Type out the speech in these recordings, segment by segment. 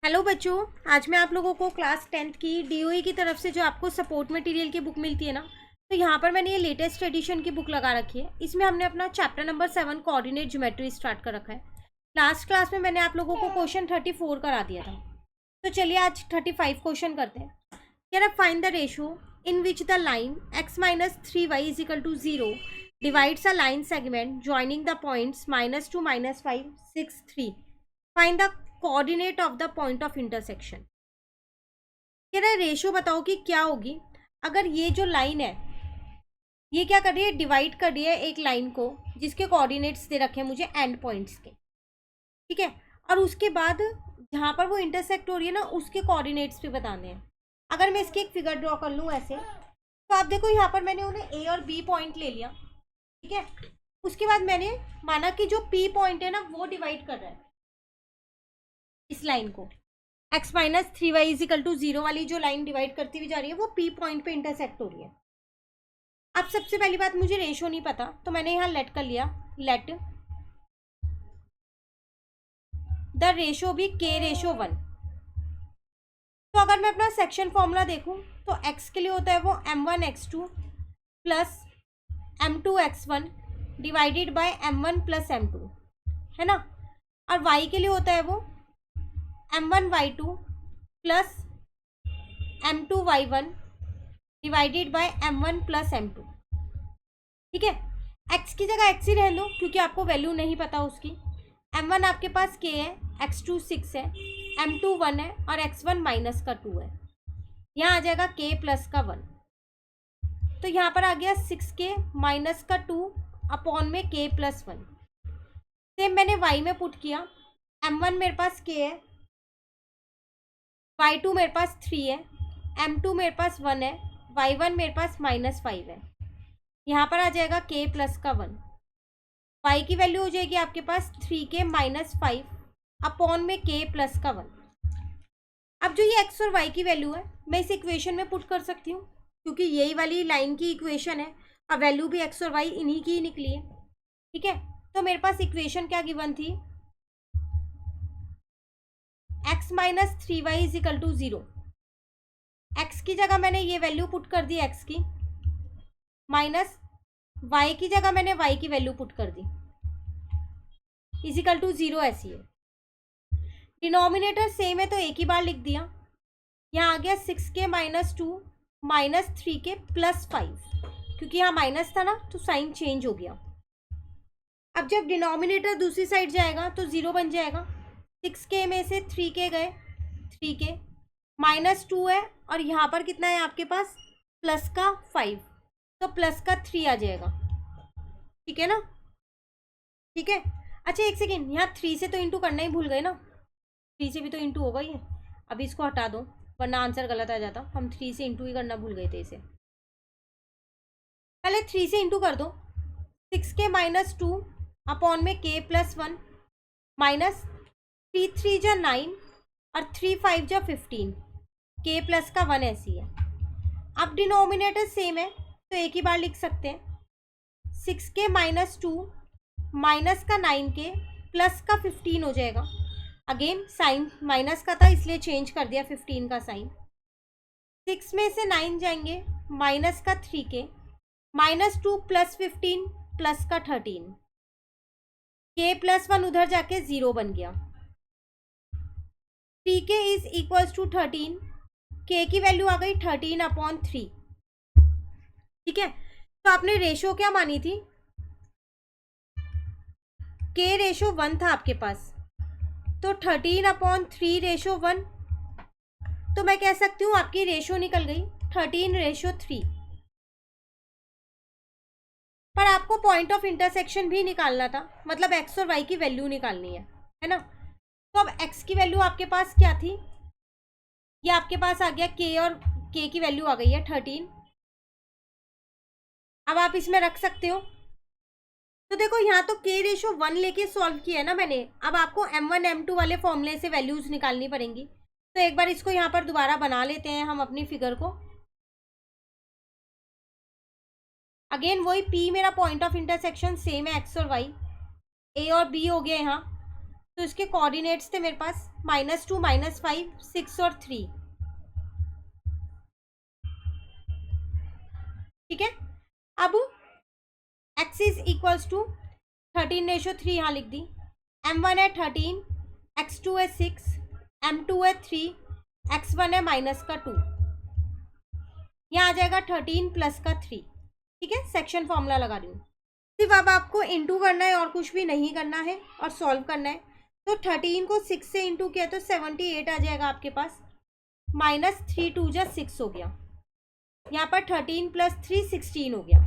Hello बच्चों। आज मैं आप लोगों को क्लास 10th की डीओई की तरफ से जो आपको सपोर्ट मटेरियल की बुक मिलती है ना, तो यहाँ पर मैंने ये लेटेस्ट एडिशन की बुक लगा रखी है। इसमें हमने अपना chapter number 7 coordinate geometry start कर रखा है। लास्ट क्लास में मैंने आप लोगों को क्वेश्चन 34 करा दिया था। तो चलिए आज 35 क्वेश्चन करते हैं। कह रहा find the ratio in which the line x minus 3y is equal to 0 divides a line segment joining the points -2 -5 6 3। Find the coordinate of the point of intersection. कह रहा है रेशो बताओ कि क्या होगी अगर ये जो लाइन है ये क्या कर रही है, डिवाइड कर रही है एक लाइन को जिसके कोऑर्डिनेट्स दे रखे हैं मुझे एंड पॉइंट्स के। ठीक है, और उसके बाद जहाँ पर वो इंटरसेक्ट हो रही है ना उसके कोऑर्डिनेट्स भी बताने हैं। अगर मैं इसकी एक फिगर ड्रॉ कर लूँ ऐसे, तो आप देखो यहाँ पर मैंने उन्हें ए और बी पॉइंट ले लिया। ठीक है, उसके बाद मैंने माना कि जो पी पॉइंट है ना वो डिवाइड कर रहा है इस लाइन को। x minus 3y is equal to 0 वाली जो लाइन डिवाइड करती हुई जा रही है वो p पॉइंट पे इंटरसेक्ट हो रही है। अब सबसे पहली बात, मुझे रेशो नहीं पता तो मैंने यहाँ लेट कर लिया, लेट द रेशो भी k रेशो 1। तो अगर मैं अपना सेक्शन फॉर्मूला देखूँ तो x के लिए होता है वो m1 x2 plus m2 x1 divided by m1 plus m2, है ना। और y के लिए होता है वो m1 y2 plus m2 y1 divided by m1 plus m2। ठीक है, x की जगह x ही रह लो क्योंकि आपको वैल्यू नहीं पता उसकी। m1 आपके पास k है, x2 6 है, m2 1 है और x1 माइनस का 2 है। यहाँ आ जाएगा k प्लस का 1। तो यहाँ पर आ गया 6k माइनस का 2 अपॉन में k प्लस 1। सेम मैंने y में पुट किया, m1 मेरे पास k है, y2 मेरे पास 3 है, m2 मेरे पास 1 है, y1 मेरे पास -5 है। यहाँ पर आ जाएगा k प्लस का 1। y की वैल्यू हो जाएगी आपके पास 3k माइनस 5 अपॉन में k प्लस का 1। अब जो ये x और y की वैल्यू है मैं इस इक्वेशन में पुट कर सकती हूँ क्योंकि यही वाली लाइन की इक्वेशन है और वैल्यू भी x और y इन्हीं की ही निकली है। ठीक है, तो मेरे पास इक्वेशन क्या गिवन थी, x minus 3y is equal to 0। x की जगह मैंने ये वैल्यू पुट कर दी x की, माइनस y की जगह मैंने y की वैल्यू पुट कर दी, इजिकल टू 0 ऐसी है। डिनोमिनेटर सेम है तो एक ही बार लिख दिया। यहाँ आ गया 6k minus 2 minus 3k plus 5, क्योंकि यहाँ माइनस था ना तो साइन चेंज हो गया। अब जब डिनोमिनेटर दूसरी साइड जाएगा तो 0 बन जाएगा। 6k में से 3k गए, 3k माइनस 2 है और यहाँ पर कितना है आपके पास प्लस का 5, तो प्लस का 3 आ जाएगा। ठीक है ना, ठीक है। अच्छा एक सेकेंड, यहाँ 3 से तो इंटू करना ही भूल गए ना, 3 से भी तो इंटू होगा ये। अभी इसको हटा दो वरना आंसर गलत आ जाता। हम 3 से इंटू ही करना भूल गए थे इसे। पहले 3 से इंटू कर दो, 6k माइनस 2 अपॉन में k प्लस 1 माइनस 3 3 जा 9 और 3 5 जा 15, k प्लस का 1 ऐसी है। अब डिनोमिनेटर सेम है तो एक ही बार लिख सकते हैं, 6k माइनस 2 माइनस का 9k प्लस का 15 हो जाएगा। अगेन साइन माइनस का था इसलिए चेंज कर दिया 15 का साइन। 6 में से 9 जाएंगे, माइनस का 3k माइनस 2 प्लस 15 प्लस का 13, k प्लस 1 उधर जाके 0 बन गया। 3k is equals to 13, k की वैल्यू आ गई 13 अपॉन 3। ठीक है, तो आपने रेशो क्या मानी थी, k रेशो 1 था आपके पास, तो 13 अपॉन 3 रेशो 1, तो मैं कह सकती हूँ आपकी रेशो निकल गई 13 रेशो 3। पर आपको पॉइंट ऑफ इंटरसेक्शन भी निकालना था, मतलब x और y की वैल्यू निकालनी है ना। तो अब x की वैल्यू आपके पास क्या थी, ये आपके पास आ गया k और k की वैल्यू आ गई है 13। अब आप इसमें रख सकते हो। तो देखो यहाँ तो k रेशो 1 लेके सॉल्व किया है ना मैंने। अब आपको m1 m2 वाले फॉर्मूले से वैल्यूज निकालनी पड़ेंगी। तो एक बार इसको यहाँ पर दोबारा बना लेते हैं हम अपनी फिगर को। अगेन वही p मेरा पॉइंट ऑफ इंटरसेक्शन सेम है x और y, a और b हो गया यहाँ। तो इसके कोऑर्डिनेट्स थे मेरे पास -2, -5, 6 और 3। ठीक है, अब x इज इक्वल्स टू 13:3 यहाँ लिख दी। m1 है 13, x2 है 6, m2 है 3, x1 है -2। यहाँ आ जाएगा 13 प्लस का 3। ठीक है, सेक्शन फॉर्मूला लगा रही हूँ। सिर्फ अब आपको इंटू करना है और कुछ भी नहीं करना है और सॉल्व करना है। तो 13 को 6 से इंटू किया तो 78 आ जाएगा आपके पास। -3 2 जा 6 हो गया। यहाँ पर 13 प्लस 3 16 हो गया।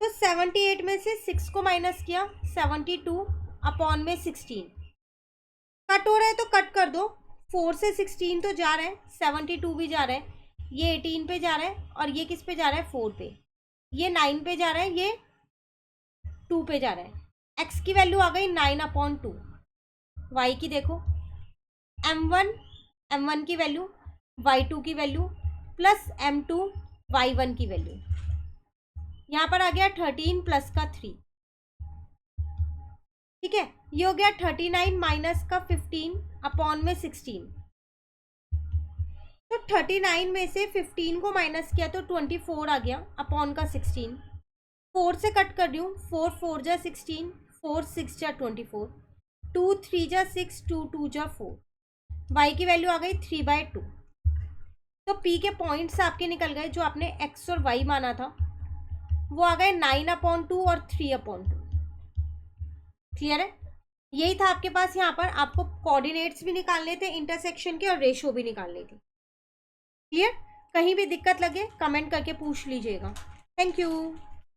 तो 78 में से 6 को माइनस किया, 72 अपॉन में 16। कट हो रहा है तो कट कर दो। 4 से 16 तो जा रहा है, 72 भी जा रहा है, ये 18 पे जा रहा है और ये किस पे जा रहा है 4 पे, ये 9 पे जा रहा है, ये 2 पे जा रहा है। x की वैल्यू आ गई 9/2। y की देखो m1 की वैल्यू, y2 की वैल्यू प्लस m2 y1 की वैल्यू। यहाँ पर आ गया 13 प्लस का 3। ठीक है, ये हो गया 39 माइनस का 15 अपॉन में 16। तो 39 में से 15 को माइनस किया तो 24 आ गया अपॉन का 16। 4 से कट कर रही हूँ, 4 4 जा 16, 4 6 जा 24, 2 3 जा 6, 2 2 जा 4। y की वैल्यू आ गई 3/2। तो p के पॉइंट्स आपके निकल गए, जो आपने x और y माना था वो आ गए 9/2 और 3/2। क्लियर है, यही था आपके पास। यहाँ पर आपको कोऑर्डिनेट्स भी निकालने थे इंटरसेक्शन के और रेशो भी निकालनी थी। क्लियर, कहीं भी दिक्कत लगे कमेंट करके पूछ लीजिएगा। Thank you.